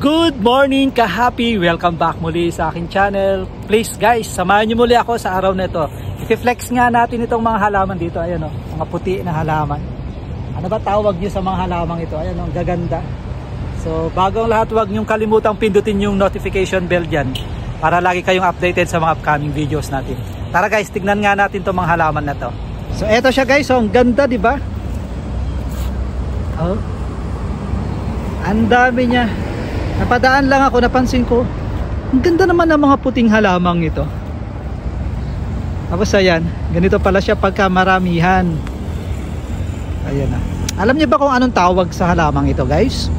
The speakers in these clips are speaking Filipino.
Good morning ka-happy! Welcome back muli sa aking channel. Please guys, samahan niyo muli ako sa araw na ito. I-flex nga natin itong mga halaman dito. Ayan o, mga puti na halaman. Ano ba tawag niyo sa mga halamang ito? Ayan o, ang gaganda. So bago ang lahat, huwag niyong kalimutang pindutin yung notification bell dyan para lagi kayong updated sa mga upcoming videos natin. Tara guys, tignan nga natin itong mga halaman na to. So eto siya guys, oh, ang ganda, di ba? Oh. Ang dami niya. Napadaan lang ako, napansin ko, ang ganda naman ng mga puting halamang ito. Tapos ayan, ganito pala siya pagka maramihan. Ayan na. Alam niyo ba kung anong tawag sa halamang ito guys?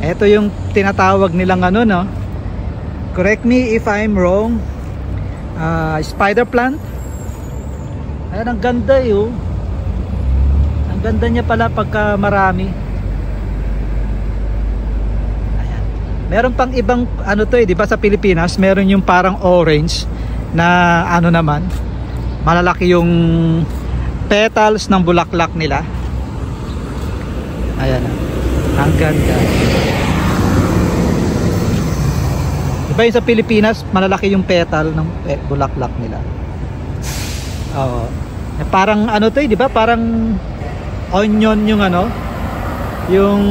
Ito yung tinatawag nilang ano, no? Correct me if I'm wrong. Spider plant. Ayan, ang ganda yun. Ang ganda niya pala pagka marami. Meron pang ibang ano to eh, di ba sa Pilipinas, meron yung parang orange na ano naman, malalaki yung petals ng bulaklak nila. Ayan, ang ganda. Di ba yung sa Pilipinas, malalaki yung petal ng bulaklak nila. Oo. Parang ano to eh, di ba? Parang onion yung ano, yung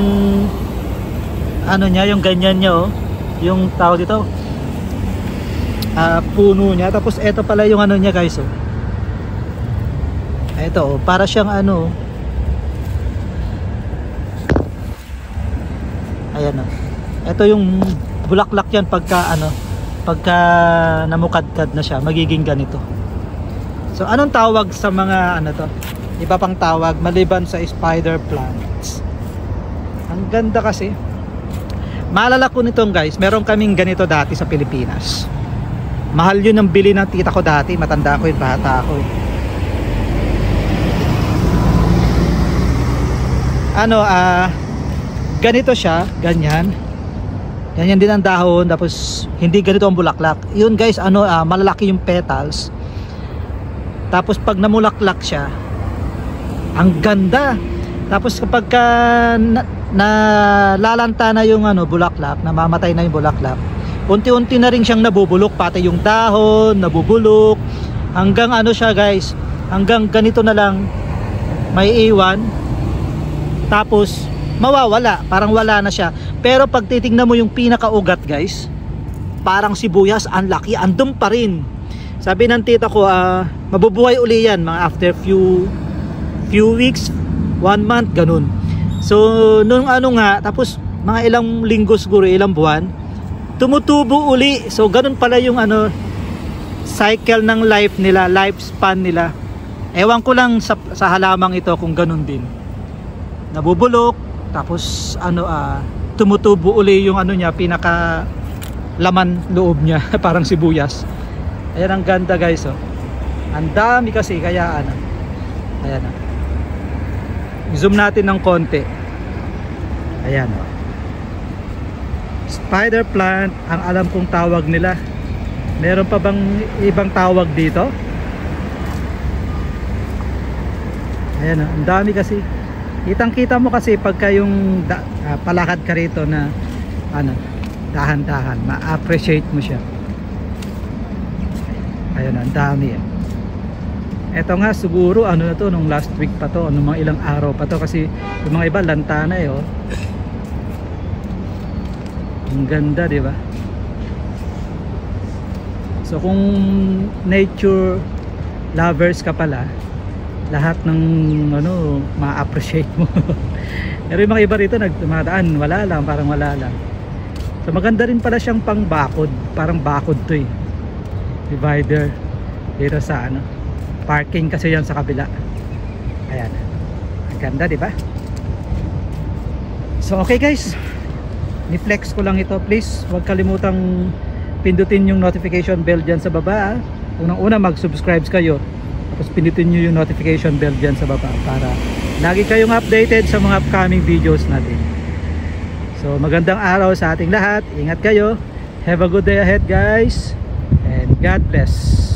ano niya, yung ganyan niya oh, yung tawag dito, puno niya. Tapos eto pala yung ano niya guys oh, eto oh, para siyang ano, ayan oh, eto yung bulaklak yan pagka ano, pagka namukadkad na siya, magiging ganito. So anong tawag sa mga ano to, iba pang tawag maliban sa spider plants? Ang ganda kasi. Maalala ko nitong guys, meron kaming ganito dati sa Pilipinas. Mahal yun ang bili ng tita ko dati. Matanda ko yun, bata ako. Ano, ganito siya, ganyan. Ganyan din ang dahon, tapos hindi ganito ang bulaklak. Yun guys, ano, malalaki yung petals. Tapos pag namulaklak siya, ang ganda. Tapos kapag lalanta na yung ano, bulaklak, namamatay na yung bulaklak, unti-unti na rin siyang nabubulok, pati yung dahon nabubulok, hanggang ano siya guys, hanggang ganito na lang may iwan, tapos mawawala, parang wala na siya. Pero pag titingnan mo yung pinakaugat guys, parang sibuyas, ang laki, andun pa rin. Sabi ng tita ko, mabubuhay uli yan mga after few weeks, 1 month, ganun. So nung ano nga, tapos mga ilang linggo siguro, ilang buwan, tumutubo uli. So ganun pala yung ano, cycle ng life nila, lifespan nila. Ewan ko lang sa halamang ito kung ganun din. Nabubulok, tapos ano, tumutubo uli yung ano niya, pinaka laman loob niya, parang sibuyas. Ayan, ang ganda guys oh. Ang dami kasi, kaya ano, ayan oh. Zoom natin ng konti. Ayan oh. Spider plant ang alam kong tawag nila. Meron pa bang ibang tawag dito? Ayan oh, ang dami kasi. Kitang-kita mo kasi pagka yung palakad ka rito na ano, dahan-dahan, ma-appreciate mo siya. Ayan oh, ang dami eh. Eto nga siguro ano na to, nung last week pa to, nung mga ilang araw pa to, kasi yung mga iba lantana eh oh. Ang ganda, di ba? So kung nature lovers ka pala, lahat ng ano ma-appreciate mo. Pero yung mga iba rito nagdumadaan, wala lang, parang wala lang. So maganda rin pala siyang pang bakod, parang bakod to eh. Divider dito sa ano, parking kasi yan sa kabila. Ayan, ang ganda, di ba? So okay guys, ni-flex ko lang ito. Please huwag kalimutang pindutin yung notification bell dyan sa baba. Unang-una mag-subscribe kayo, tapos pindutin nyo yung notification bell dyan sa baba para lagi kayong updated sa mga upcoming videos natin. So magandang araw sa ating lahat. Ingat kayo. Have a good day ahead guys, and God bless.